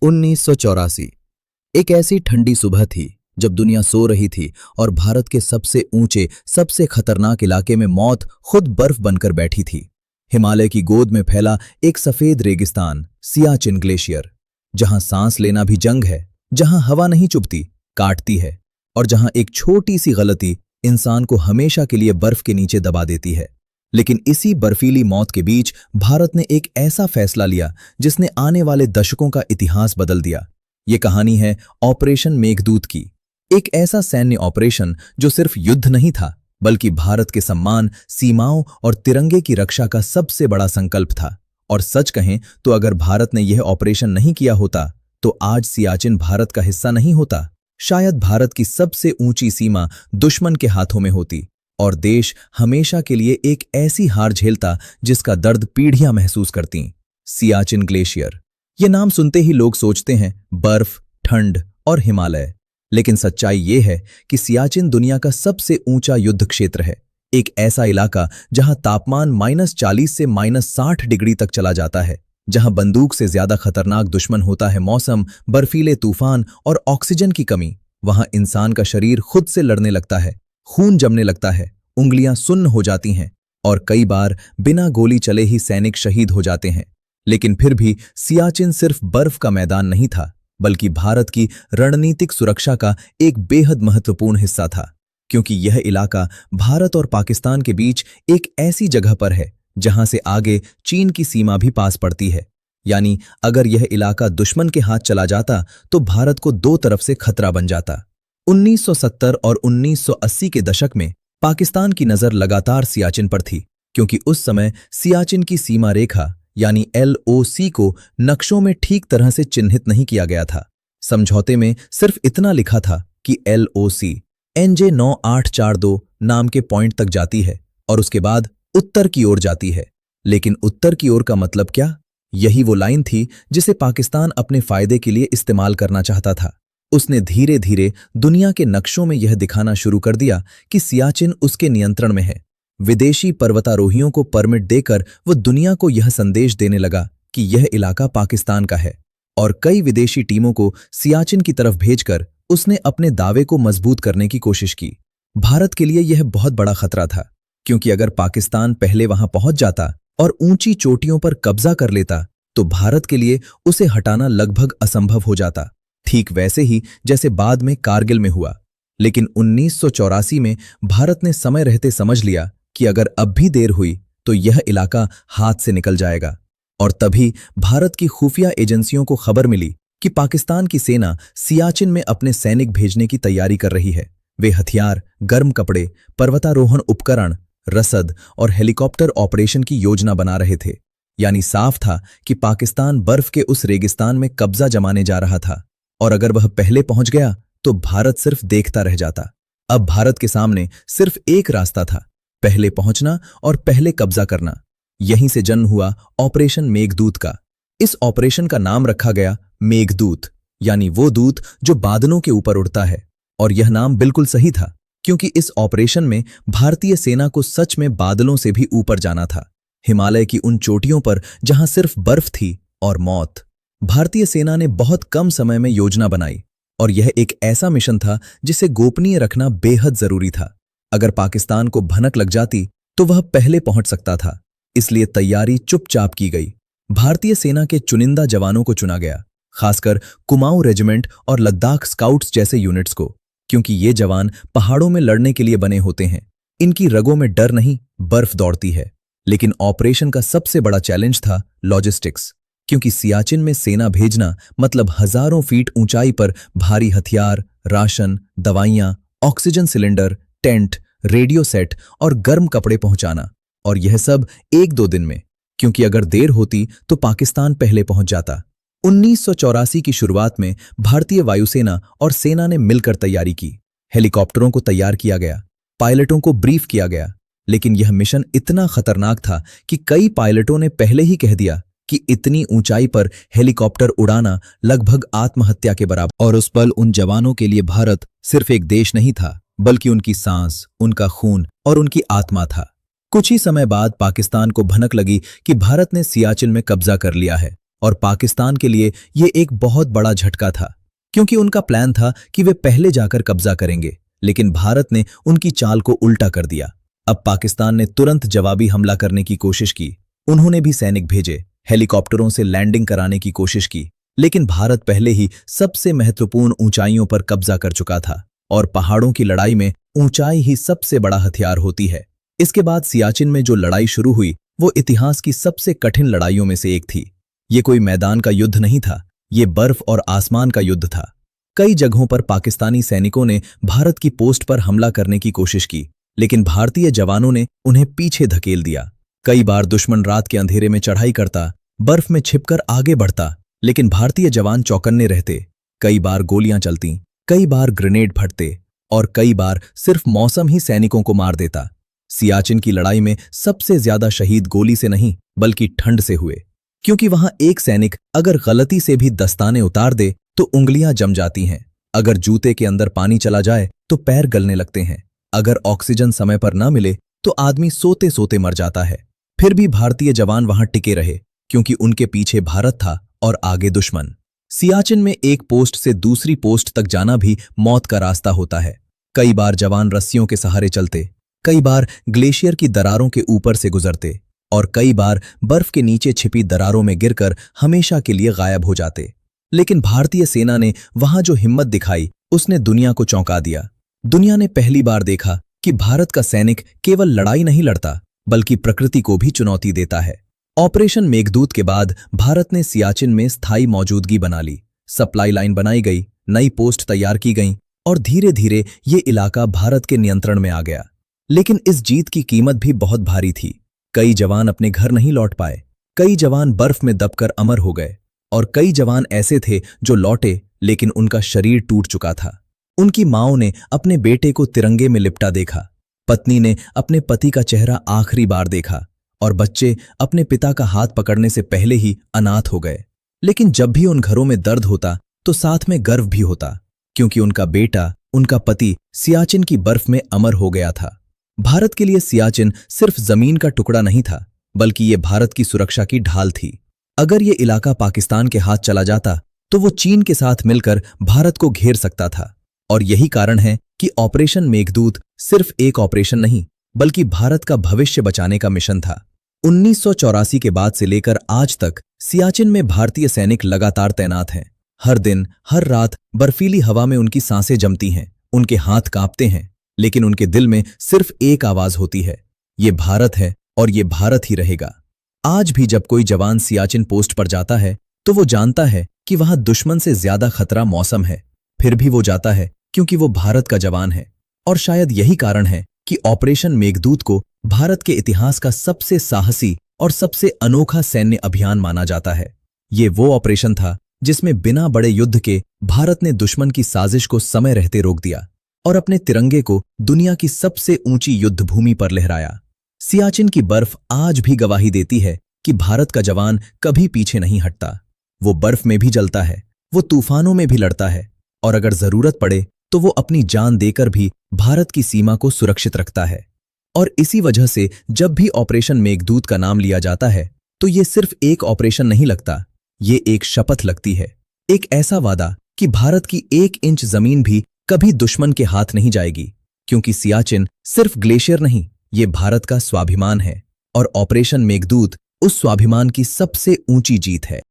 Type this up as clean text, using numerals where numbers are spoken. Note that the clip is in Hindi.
1984 एक ऐसी ठंडी सुबह थी जब दुनिया सो रही थी और भारत के सबसे ऊंचे, सबसे खतरनाक इलाके में मौत खुद बर्फ बनकर बैठी थी। हिमालय की गोद में फैला एक सफेद रेगिस्तान, सियाचिन ग्लेशियर, जहां सांस लेना भी जंग है, जहां हवा नहीं चुभती, काटती है, और जहां एक छोटी सी गलती इंसान को हमेशा के लिए बर्फ के नीचे दबा देती है। लेकिन इसी बर्फीली मौत के बीच भारत ने एक ऐसा फैसला लिया जिसने आने वाले दशकों का इतिहास बदल दिया। ये कहानी है ऑपरेशन मेघदूत की। एक ऐसा सैन्य ऑपरेशन जो सिर्फ युद्ध नहीं था, बल्कि भारत के सम्मान, सीमाओं और तिरंगे की रक्षा का सबसे बड़ा संकल्प था। और सच कहें तो अगर भारत ने यह ऑपरेशन नहीं किया होता तो आज सियाचिन भारत का हिस्सा नहीं होता। शायद भारत की सबसे ऊंची सीमा दुश्मन के हाथों में होती और देश हमेशा के लिए एक ऐसी हार झेलता जिसका दर्द पीढ़ियां महसूस करतीं। सियाचिन ग्लेशियर, ये नाम सुनते ही लोग सोचते हैं बर्फ, ठंड और हिमालय, लेकिन सच्चाई ये है कि सियाचिन दुनिया का सबसे ऊंचा युद्ध क्षेत्र है। एक ऐसा इलाका जहां तापमान -40 से -60 डिग्री तक चला जाता है, जहां बंदूक से ज्यादा खतरनाक दुश्मन होता है मौसम, बर्फीले तूफान और ऑक्सीजन की कमी। वहां इंसान का शरीर खुद से लड़ने लगता है, खून जमने लगता है, उंगलियां सुन्न हो जाती हैं और कई बार बिना गोली चले ही सैनिक शहीद हो जाते हैं। लेकिन फिर भी सियाचिन सिर्फ बर्फ का मैदान नहीं था, बल्कि भारत की रणनीतिक सुरक्षा का एक बेहद महत्वपूर्ण हिस्सा था, क्योंकि यह इलाका भारत और पाकिस्तान के बीच एक ऐसी जगह पर है जहां से आगे चीन की सीमा भी पास पड़ती है। यानी अगर यह इलाका दुश्मन के हाथ चला जाता तो भारत को दो तरफ से खतरा बन जाता। 1970 और 1980 के दशक में पाकिस्तान की नजर लगातार सियाचिन पर थी, क्योंकि उस समय सियाचिन की सीमा रेखा यानी LOC को नक्शों में ठीक तरह से चिन्हित नहीं किया गया था। समझौते में सिर्फ इतना लिखा था कि LOC NJ 9842 नाम के पॉइंट तक जाती है और उसके बाद उत्तर की ओर जाती है। लेकिन उत्तर की ओर का मतलब क्या? यही वो लाइन थी जिसे पाकिस्तान अपने फायदे के लिए इस्तेमाल करना चाहता था। उसने धीरे धीरे दुनिया के नक्शों में यह दिखाना शुरू कर दिया कि सियाचिन उसके नियंत्रण में है। विदेशी पर्वतारोहियों को परमिट देकर वो दुनिया को यह संदेश देने लगा कि यह इलाका पाकिस्तान का है, और कई विदेशी टीमों को सियाचिन की तरफ भेजकर उसने अपने दावे को मजबूत करने की कोशिश की। भारत के लिए यह बहुत बड़ा खतरा था, क्योंकि अगर पाकिस्तान पहले वहां पहुंच जाता और ऊंची चोटियों पर कब्जा कर लेता तो भारत के लिए उसे हटाना लगभग असंभव हो जाता, ठीक वैसे ही जैसे बाद में कारगिल में हुआ। लेकिन 1984 में भारत ने समय रहते समझ लिया कि अगर अब भी देर हुई तो यह इलाका हाथ से निकल जाएगा। और तभी भारत की खुफिया एजेंसियों को खबर मिली कि पाकिस्तान की सेना सियाचिन में अपने सैनिक भेजने की तैयारी कर रही है। वे हथियार, गर्म कपड़े, पर्वतारोहण उपकरण, रसद और हेलीकॉप्टर ऑपरेशन की योजना बना रहे थे। यानी साफ था कि पाकिस्तान बर्फ के उस रेगिस्तान में कब्जा जमाने जा रहा था, और अगर वह पहले पहुंच गया तो भारत सिर्फ देखता रह जाता। अब भारत के सामने सिर्फ एक रास्ता था, पहले पहुंचना और पहले कब्जा करना। यहीं से जन्म हुआ ऑपरेशन मेघदूत का। इस ऑपरेशन का नाम रखा गया मेघदूत, यानी वो दूत जो बादलों के ऊपर उड़ता है। और यह नाम बिल्कुल सही था, क्योंकि इस ऑपरेशन में भारतीय सेना को सच में बादलों से भी ऊपर जाना था, हिमालय की उन चोटियों पर जहां सिर्फ बर्फ थी और मौत। भारतीय सेना ने बहुत कम समय में योजना बनाई, और यह एक ऐसा मिशन था जिसे गोपनीय रखना बेहद जरूरी था। अगर पाकिस्तान को भनक लग जाती तो वह पहले पहुंच सकता था, इसलिए तैयारी चुपचाप की गई। भारतीय सेना के चुनिंदा जवानों को चुना गया, खासकर कुमाऊं रेजिमेंट और लद्दाख स्काउट्स जैसे यूनिट्स को, क्योंकि ये जवान पहाड़ों में लड़ने के लिए बने होते हैं। इनकी रगों में डर नहीं, बर्फ दौड़ती है। लेकिन ऑपरेशन का सबसे बड़ा चैलेंज था लॉजिस्टिक्स, क्योंकि सियाचिन में सेना भेजना मतलब हजारों फीट ऊंचाई पर भारी हथियार, राशन, दवाइयां, oxygen cylinder, tent, radio set और गर्म कपड़े पहुंचाना। और यह सब 1-2 दिन में, क्योंकि अगर देर होती तो पाकिस्तान पहले पहुंच जाता। 1984 की शुरुआत में भारतीय वायुसेना और सेना ने मिलकर तैयारी की। हेलीकॉप्टरों को तैयार किया गया, पायलटों को ब्रीफ किया गया। लेकिन यह मिशन इतना खतरनाक था कि कई पायलटों ने पहले ही कह दिया कि इतनी ऊंचाई पर हेलीकॉप्टर उड़ाना लगभग आत्महत्या के बराबर। और उस पल उन जवानों के लिए भारत सिर्फ एक देश नहीं था, बल्कि उनकी सांस, उनका खून और उनकी आत्मा था। कुछ ही समय बाद पाकिस्तान को भनक लगी कि भारत ने सियाचिन में कब्जा कर लिया है और पाकिस्तान के लिए ये एक बहुत बड़ा झटका था, क्योंकि उनका प्लान था कि वे पहले जाकर कब्जा करेंगे, लेकिन भारत ने उनकी चाल को उल्टा कर दिया। अब पाकिस्तान ने तुरंत जवाबी हमला करने की कोशिश की। उन्होंने भी सैनिक भेजे, हेलीकॉप्टरों से लैंडिंग कराने की कोशिश की, लेकिन भारत पहले ही सबसे महत्वपूर्ण ऊंचाइयों पर कब्जा कर चुका था, और पहाड़ों की लड़ाई में ऊंचाई ही सबसे बड़ा हथियार होती है। इसके बाद सियाचिन में जो लड़ाई शुरू हुई वो इतिहास की सबसे कठिन लड़ाइयों में से एक थी। ये कोई मैदान का युद्ध नहीं था, ये बर्फ और आसमान का युद्ध था। कई जगहों पर पाकिस्तानी सैनिकों ने भारत की पोस्ट पर हमला करने की कोशिश की, लेकिन भारतीय जवानों ने उन्हें पीछे धकेल दिया। कई बार दुश्मन रात के अंधेरे में चढ़ाई करता, बर्फ में छिपकर आगे बढ़ता, लेकिन भारतीय जवान चौकन्ने रहते। कई बार गोलियां चलती, कई बार ग्रेनेड फटते, और कई बार सिर्फ मौसम ही सैनिकों को मार देता। सियाचिन की लड़ाई में सबसे ज्यादा शहीद गोली से नहीं बल्कि ठंड से हुए, क्योंकि वहां एक सैनिक अगर गलती से भी दस्ताने उतार दे तो उंगलियां जम जाती हैं। अगर जूते के अंदर पानी चला जाए तो पैर गलने लगते हैं। अगर ऑक्सीजन समय पर न मिले तो आदमी सोते सोते मर जाता है। फिर भी भारतीय जवान वहां टिके रहे, क्योंकि उनके पीछे भारत था और आगे दुश्मन। सियाचिन में एक पोस्ट से दूसरी पोस्ट तक जाना भी मौत का रास्ता होता है। कई बार जवान रस्सियों के सहारे चलते, कई बार ग्लेशियर की दरारों के ऊपर से गुजरते, और कई बार बर्फ के नीचे छिपी दरारों में गिरकर हमेशा के लिए गायब हो जाते। लेकिन भारतीय सेना ने वहां जो हिम्मत दिखाई उसने दुनिया को चौंका दिया। दुनिया ने पहली बार देखा कि भारत का सैनिक केवल लड़ाई नहीं लड़ता बल्कि प्रकृति को भी चुनौती देता है। ऑपरेशन मेघदूत के बाद भारत ने सियाचिन में स्थायी मौजूदगी बना ली। सप्लाई लाइन बनाई गई, नई पोस्ट तैयार की गईं, और धीरे धीरे ये इलाका भारत के नियंत्रण में आ गया। लेकिन इस जीत की कीमत भी बहुत भारी थी। कई जवान अपने घर नहीं लौट पाए, कई जवान बर्फ में दबकर अमर हो गए, और कई जवान ऐसे थे जो लौटे लेकिन उनका शरीर टूट चुका था। उनकी माँओं ने अपने बेटे को तिरंगे में लिपटा देखा, पत्नी ने अपने पति का चेहरा आखिरी बार देखा, और बच्चे अपने पिता का हाथ पकड़ने से पहले ही अनाथ हो गए। लेकिन जब भी उन घरों में दर्द होता तो साथ में गर्व भी होता, क्योंकि उनका बेटा, उनका पति सियाचिन की बर्फ में अमर हो गया था। भारत के लिए सियाचिन सिर्फ जमीन का टुकड़ा नहीं था, बल्कि ये भारत की सुरक्षा की ढाल थी। अगर ये इलाका पाकिस्तान के हाथ चला जाता तो वो चीन के साथ मिलकर भारत को घेर सकता था। और यही कारण है कि ऑपरेशन मेघदूत सिर्फ एक ऑपरेशन नहीं बल्कि भारत का भविष्य बचाने का मिशन था। 1984 के बाद से लेकर आज तक सियाचिन में भारतीय सैनिक लगातार तैनात हैं। हर दिन, हर रात बर्फीली हवा में उनकी सांसें जमती हैं, उनके हाथ कांपते हैं, लेकिन उनके दिल में सिर्फ एक आवाज होती है, ये भारत है और ये भारत ही रहेगा। आज भी जब कोई जवान सियाचिन पोस्ट पर जाता है तो वो जानता है कि वहां दुश्मन से ज्यादा खतरा मौसम है, फिर भी वो जाता है क्योंकि वो भारत का जवान है। और शायद यही कारण है कि ऑपरेशन मेघदूत को भारत के इतिहास का सबसे साहसी और सबसे अनोखा सैन्य अभियान माना जाता है। ये वो ऑपरेशन था जिसमें बिना बड़े युद्ध के भारत ने दुश्मन की साजिश को समय रहते रोक दिया और अपने तिरंगे को दुनिया की सबसे ऊंची युद्ध भूमि पर लहराया। सियाचिन की बर्फ आज भी गवाही देती है कि भारत का जवान कभी पीछे नहीं हटता। वो बर्फ में भी जलता है, वो तूफानों में भी लड़ता है, और अगर जरूरत पड़े तो वो अपनी जान देकर भी भारत की सीमा को सुरक्षित रखता है। और इसी वजह से जब भी ऑपरेशन मेघदूत का नाम लिया जाता है तो ये सिर्फ एक ऑपरेशन नहीं लगता, ये एक शपथ लगती है, एक ऐसा वादा कि भारत की 1 इंच जमीन भी कभी दुश्मन के हाथ नहीं जाएगी, क्योंकि सियाचिन सिर्फ ग्लेशियर नहीं, ये भारत का स्वाभिमान है, और ऑपरेशन मेघदूत उस स्वाभिमान की सबसे ऊंची जीत है।